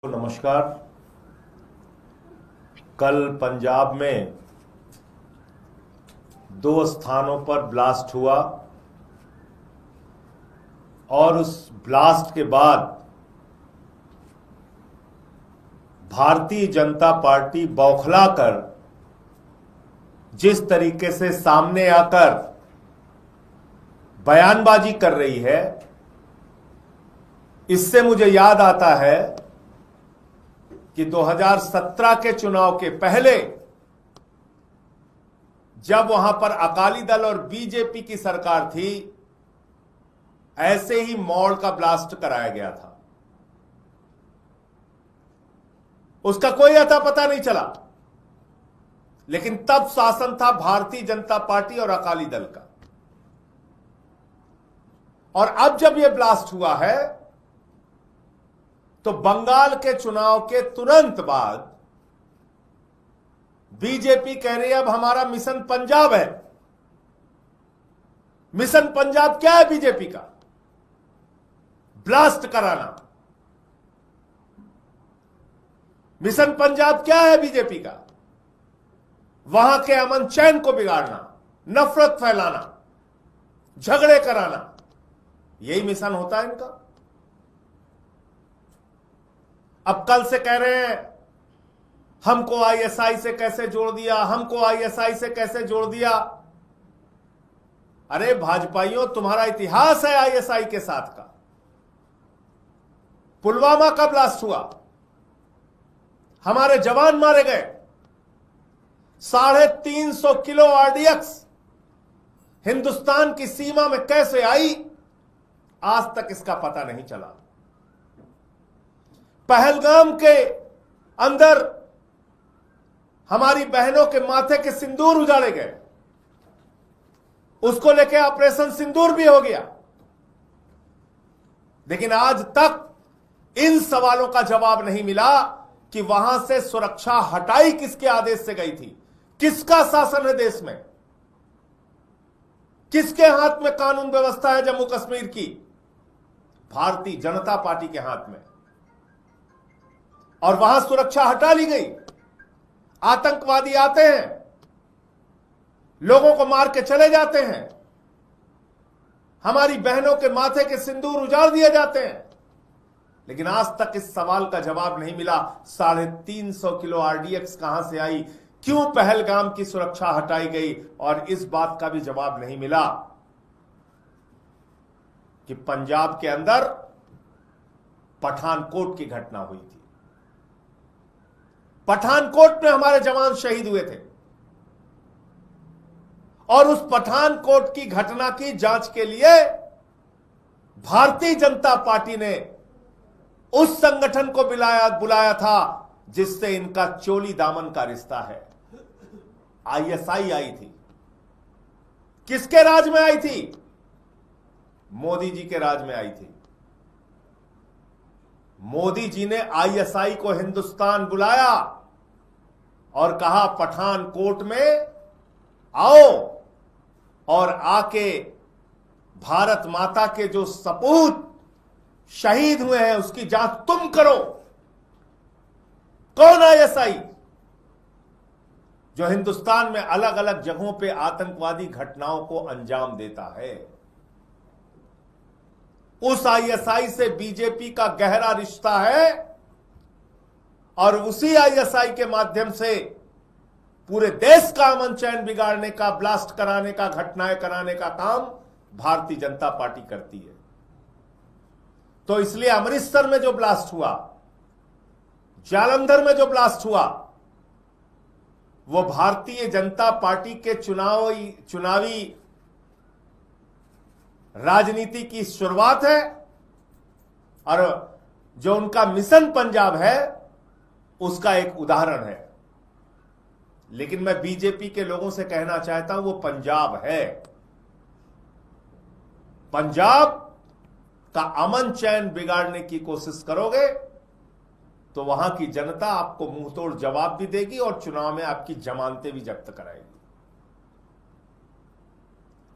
नमस्कार। कल पंजाब में 2 स्थानों पर ब्लास्ट हुआ और उस ब्लास्ट के बाद भारतीय जनता पार्टी बौखलाकर जिस तरीके से सामने आकर बयानबाजी कर रही है, इससे मुझे याद आता है कि 2017 के चुनाव के पहले जब वहां पर अकाली दल और बीजेपी की सरकार थी, ऐसे ही मॉल का ब्लास्ट कराया गया था। उसका कोई अता पता नहीं चला, लेकिन तब शासन था भारतीय जनता पार्टी और अकाली दल का। और अब जब यह ब्लास्ट हुआ है तो बंगाल के चुनाव के तुरंत बाद बीजेपी कह रही है अब हमारा मिशन पंजाब है। मिशन पंजाब क्या है बीजेपी का? ब्लास्ट कराना। मिशन पंजाब क्या है बीजेपी का? वहां के अमन चैन को बिगाड़ना, नफरत फैलाना, झगड़े कराना, यही मिशन होता है इनका। अब कल से कह रहे हैं हमको आईएसआई से कैसे जोड़ दिया, हमको आईएसआई से कैसे जोड़ दिया। अरे भाजपाइयों, तुम्हारा इतिहास है आईएसआई के साथ का। पुलवामा का ब्लास्ट हुआ, हमारे जवान मारे गए, 350 किलो आरडीएक्स हिंदुस्तान की सीमा में कैसे आई, आज तक इसका पता नहीं चला। पहलगाम के अंदर हमारी बहनों के माथे के सिंदूर उजाड़े गए, उसको लेके ऑपरेशन सिंदूर भी हो गया, लेकिन आज तक इन सवालों का जवाब नहीं मिला कि वहां से सुरक्षा हटाई किसके आदेश से गई थी, किसका शासन है देश में, किसके हाथ में कानून व्यवस्था है जम्मू कश्मीर की? भारतीय जनता पार्टी के हाथ में। और वहां सुरक्षा हटा ली गई। आतंकवादी आते हैं, लोगों को मार के चले जाते हैं, हमारी बहनों के माथे के सिंदूर उजाड़ दिए जाते हैं, लेकिन आज तक इस सवाल का जवाब नहीं मिला 350 किलो आरडीएक्स कहां से आई, क्यों पहलगाम की सुरक्षा हटाई गई। और इस बात का भी जवाब नहीं मिला कि पंजाब के अंदर पठानकोट की घटना हुई थी। पठानकोट में हमारे जवान शहीद हुए थे और उस पठानकोट की घटना की जांच के लिए भारतीय जनता पार्टी ने उस संगठन को बुलाया था जिससे इनका चोली दामन का रिश्ता है। आईएसआई आई थी। किसके राज में आई थी? मोदी जी के राज में आई थी। मोदी जी ने आईएसआई को हिंदुस्तान बुलाया और कहा पठानकोट में आओ और आके भारत माता के जो सपूत शहीद हुए हैं उसकी जांच तुम करो। कौन आईएसआई जो हिंदुस्तान में अलग अलग जगहों पे आतंकवादी घटनाओं को अंजाम देता है? उस आईएसआई से बीजेपी का गहरा रिश्ता है और उसी आईएसआई के माध्यम से पूरे देश का अमन चैन बिगाड़ने का, ब्लास्ट कराने का, घटनाएं कराने का काम भारतीय जनता पार्टी करती है। तो इसलिए अमृतसर में जो ब्लास्ट हुआ, जालंधर में जो ब्लास्ट हुआ, वो भारतीय जनता पार्टी के चुनावी राजनीति की शुरुआत है और जो उनका मिशन पंजाब है उसका एक उदाहरण है। लेकिन मैं बीजेपी के लोगों से कहना चाहता हूं वो पंजाब है। पंजाब का अमन चैन बिगाड़ने की कोशिश करोगे तो वहां की जनता आपको मुंहतोड़ जवाब भी देगी और चुनाव में आपकी जमानतें भी जब्त कराएगी।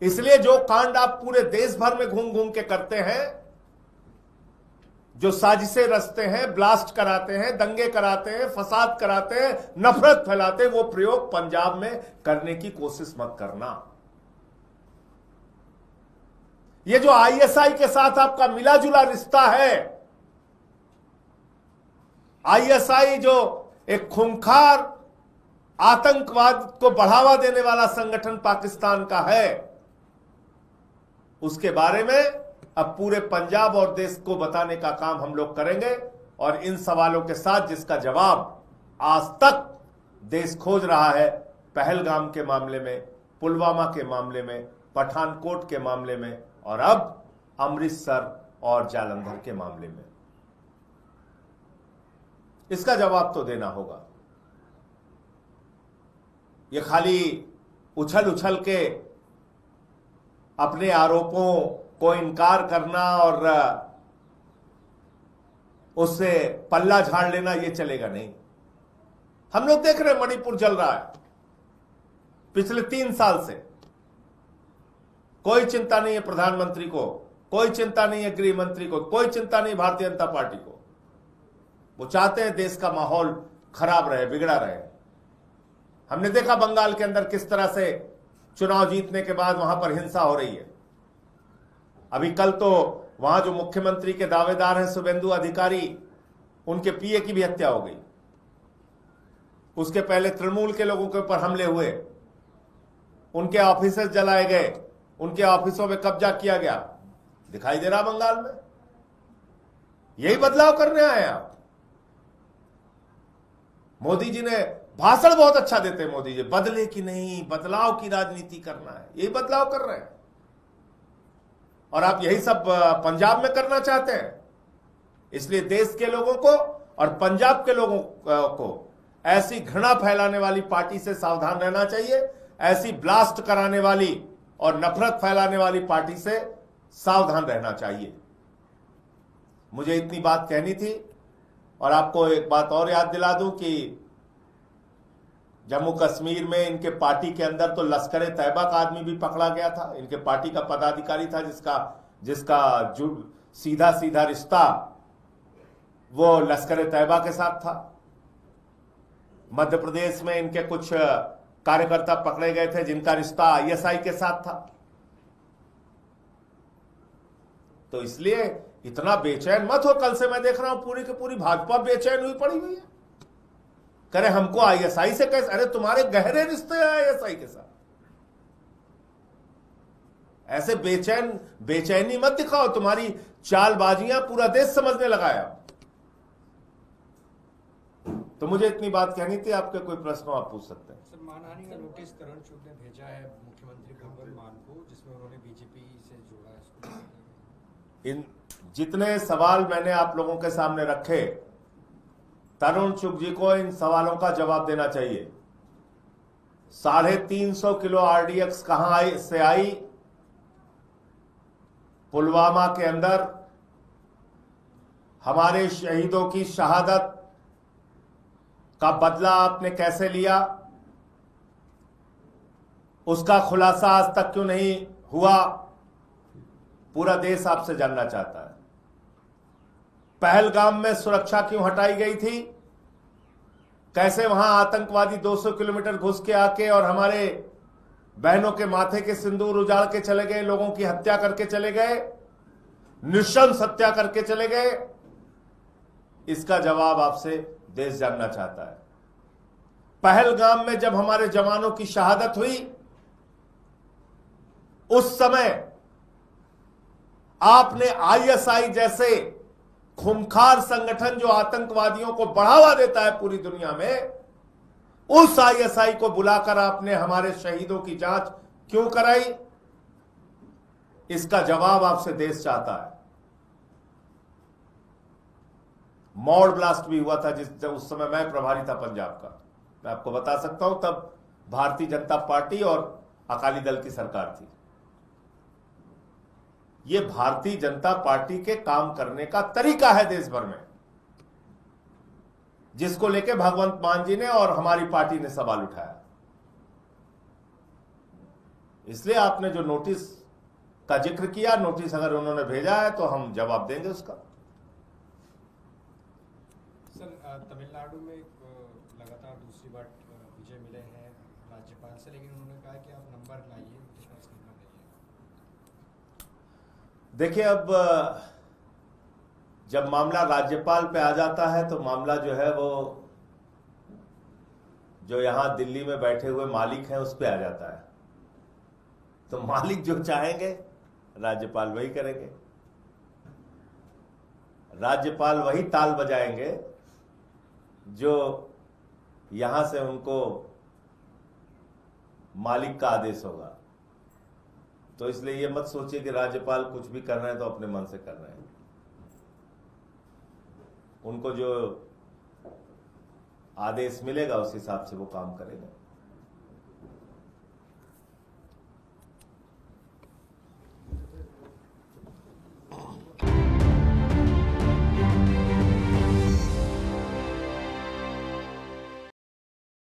इसलिए जो कांड आप पूरे देश भर में घूम घूम के करते हैं, जो साजिशें रचते हैं, ब्लास्ट कराते हैं, दंगे कराते हैं, फसाद कराते हैं, नफरत फैलाते हैं, वो प्रयोग पंजाब में करने की कोशिश मत करना। ये जो आईएसआई के साथ आपका मिला जुला रिश्ता है, आईएसआई जो एक खूंखार आतंकवाद को बढ़ावा देने वाला संगठन पाकिस्तान का है, उसके बारे में अब पूरे पंजाब और देश को बताने का काम हम लोग करेंगे। और इन सवालों के साथ जिसका जवाब आज तक देश खोज रहा है, पहलगाम के मामले में, पुलवामा के मामले में, पठानकोट के मामले में और अब अमृतसर और जालंधर के मामले में, इसका जवाब तो देना होगा। ये खाली उछल उछल के अपने आरोपों को इनकार करना और उससे पल्ला झाड़ लेना, ये चलेगा नहीं। हम लोग देख रहे हैं मणिपुर जल रहा है पिछले 3 साल से। कोई चिंता नहीं है प्रधानमंत्री को, कोई चिंता नहीं है गृह मंत्री को, कोई चिंता नहीं भारतीय जनता पार्टी को। वो चाहते हैं देश का माहौल खराब रहे, बिगड़ा रहे। हमने देखा बंगाल के अंदर किस तरह से चुनाव जीतने के बाद वहां पर हिंसा हो रही है। अभी कल तो वहां जो मुख्यमंत्री के दावेदार हैं शुभेंदु अधिकारी, उनके पीए की भी हत्या हो गई। उसके पहले तृणमूल के लोगों के ऊपर हमले हुए, उनके ऑफिस जलाए गए, उनके ऑफिसों में कब्जा किया गया। दिखाई दे रहा बंगाल में। यही बदलाव करने आए आप। मोदी जी ने भाषण बहुत अच्छा देते हैं, मोदी जी बदले की नहीं, बदलाव की राजनीति करना है, यही बदलाव कर रहे हैं। और आप यही सब पंजाब में करना चाहते हैं। इसलिए देश के लोगों को और पंजाब के लोगों को ऐसी घृणा फैलाने वाली पार्टी से सावधान रहना चाहिए। ऐसी ब्लास्ट कराने वाली और नफरत फैलाने वाली पार्टी से सावधान रहना चाहिए। मुझे इतनी बात कहनी थी। और आपको एक बात और याद दिला दूं कि जम्मू कश्मीर में इनके पार्टी के अंदर तो लश्कर तैयबा का आदमी भी पकड़ा गया था। इनके पार्टी का पदाधिकारी था जिसका सीधा सीधा रिश्ता वो लश्कर तैयबा के साथ था। मध्य प्रदेश में इनके कुछ कार्यकर्ता पकड़े गए थे जिनका रिश्ता आईएसआई के साथ था। तो इसलिए इतना बेचैन मत हो। कल से मैं देख रहा हूं पूरी की पूरी भाजपा बेचैन हुई पड़ी हुई है। करे हमको आईएसआई से कैसे? अरे तुम्हारे गहरे रिश्ते हैं आईएसआई के साथ। ऐसे बेचैनी मत दिखाओ। तुम्हारी चालबाजियां पूरा देश समझने लगा है। तो मुझे इतनी बात कहनी थी। आपके कोई प्रश्न आप पूछ सकते हैं। सर, मानहानि का नोटिस तरुण चुग ने भेजा है मुख्यमंत्री भगवंत मान को, जिसमें उन्होंने बीजेपी से जोड़ा है। इन जितने सवाल मैंने आप लोगों के सामने रखे, तरुण चुग जी को इन सवालों का जवाब देना चाहिए। 350 किलो आरडीएक्स कहां से आई? पुलवामा के अंदर हमारे शहीदों की शहादत का बदला आपने कैसे लिया? उसका खुलासा आज तक क्यों नहीं हुआ? पूरा देश आपसे जानना चाहता है। पहलगाम में सुरक्षा क्यों हटाई गई थी? कैसे वहां आतंकवादी 200 किलोमीटर घुस के आके और हमारे बहनों के माथे के सिंदूर उजाड़ के चले गए, लोगों की हत्या करके चले गए, नृशंस हत्या करके चले गए? इसका जवाब आपसे देश जानना चाहता है। पहलगाम में जब हमारे जवानों की शहादत हुई, उस समय आपने आईएसआई जैसे खूंखार संगठन जो आतंकवादियों को बढ़ावा देता है पूरी दुनिया में, उस आईएसआई को बुलाकर आपने हमारे शहीदों की जांच क्यों कराई? इसका जवाब आपसे देश चाहता है। मॉड ब्लास्ट भी हुआ था जब उस समय मैं प्रभारी था पंजाब का। मैं आपको बता सकता हूं, तब भारतीय जनता पार्टी और अकाली दल की सरकार थी। ये भारतीय जनता पार्टी के काम करने का तरीका है देश भर में, जिसको लेके भगवंत मान जी ने और हमारी पार्टी ने सवाल उठाया। इसलिए आपने जो नोटिस का जिक्र किया, नोटिस अगर उन्होंने भेजा है तो हम जवाब देंगे उसका। तमिलनाडु में लगातार दूसरी बार विजय मिले हैं राज्यपाल से, लेकिन उन्होंने कहा कि आप नंबर लाइए, उनके पास नंबर नहीं है। देखिए, अब जब मामला राज्यपाल पे आ जाता है तो मामला जो है वो जो यहां दिल्ली में बैठे हुए मालिक हैं उस पे आ जाता है। तो मालिक जो चाहेंगे राज्यपाल वही करेंगे, राज्यपाल वही ताल बजाएंगे जो यहां से उनको मालिक का आदेश होगा। तो इसलिए ये मत सोचिए कि राज्यपाल कुछ भी कर रहे हैं तो अपने मन से कर रहे हैं। उनको जो आदेश मिलेगा उस हिसाब से वो काम करेंगे।